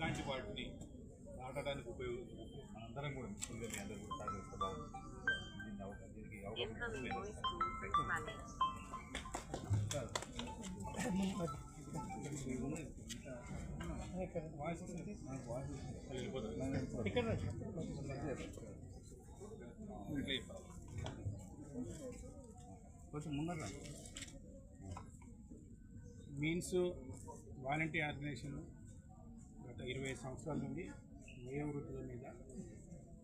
ఇట్లాంటి వాటిని నాటడానికి ఉపయోగించి మనందరం కూడా మిత్రులుగా మీ అందరూ కూడా సహకరిస్తే బాగుంటుంది. దీనికి కొంచెం ముందర మీన్స్ వాలంటీర్ ఆర్గనైజేషన్ గత 20 సంవత్సరాల నుండి వ్యయ వృద్ధుల మీద,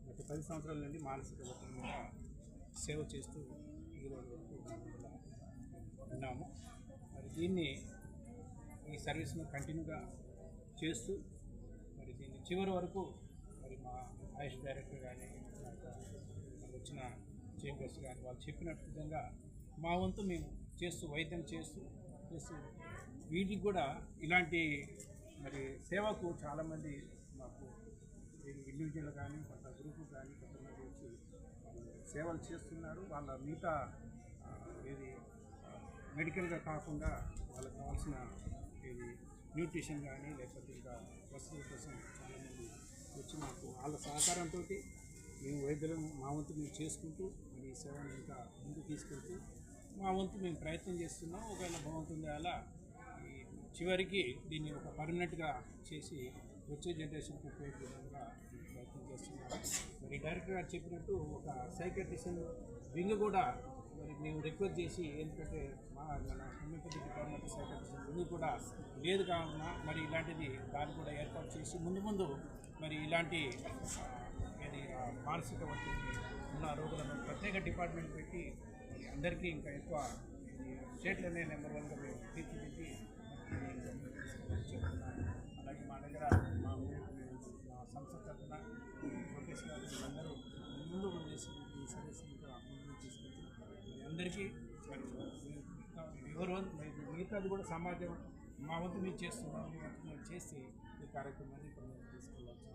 గత 10 సంవత్సరాల నుండి మానసిక ఒత్తిడి మీద సేవ చేస్తూ ఈరోజు ఉన్నాము. మరి దీన్ని ఈ సర్వీస్ను కంటిన్యూగా చేస్తూ మరి దీన్ని చివరి వరకు మరి మా ఆయుష్ డైరెక్టర్ కానీ వచ్చిన చేంబర్స్ కానీ వాళ్ళు చెప్పినట్టు విధంగా మా వంతు మేము చేస్తూ వైద్యం చేస్తూ వీటికి కూడా ఇలాంటి మరి సేవకు చాలామంది మాకు ఇండివిజువల్ కానీ కొంత గ్రూపు కానీ కొంతమంది వచ్చి సేవలు చేస్తున్నారు. వాళ్ళ మిగతా ఏది మెడికల్గా కాకుండా వాళ్ళకి కావాల్సిన ఏది న్యూట్రిషన్ కానీ లేకపోతే ఇంకా వసతుల కోసం చాలామంది వచ్చి మాకు వాళ్ళ సహకారంతో మేము వైద్యులను మా వంతు మేము చేసుకుంటూ మరి ఈ సేవను ఇంకా ముందుకు తీసుకెళ్తూ మా వంతు మేము ప్రయత్నం చేస్తున్నాం. ఒకవేళ భగవంతుని అలా ఈ చివరికి దీన్ని ఒక పర్మనెంట్గా చేసి వచ్చే జనరేషన్కి ఉపయోగ విధంగా ప్రయత్నం చేస్తున్నాం. మరి డైరెక్టర్ గారు చెప్పినట్టు ఒక సైకియాట్రిషన్ వింగ్ కూడా మరి మేము రిక్వెస్ట్ చేసి, ఎందుకంటే మన హోమియోపతి డిపార్ట్మెంట్ సైకియాట్రిషన్ వింగ్ కూడా లేదు కావున మరి ఇలాంటిది దాన్ని కూడా ఏర్పాటు చేసి ముందు మరి ఇలాంటి మానసిక ఒత్తిడి ఉన్న రోగులను ప్రత్యేక డిపార్ట్మెంట్ పెట్టి అందరికీ ఇంకా ఎక్కువ స్టేట్లోనే నెంబర్ 1గా మేము తీర్చిదిద్ది అలాగే మా దగ్గర మా సంస్థ తరఫున ప్రొఫెషనల్ అందరూ ముందుకు చేసి ఈ సర్వీస్ ఇంకా ముందుకు తీసుకెళ్తే అందరికీ ఎవరు మిగతాది కూడా సమాజం మా వంతు మీరు చేస్తున్నాం, మీ వంతు మేము చేసి ఈ కార్యక్రమాన్ని తీసుకెళ్ళవచ్చు.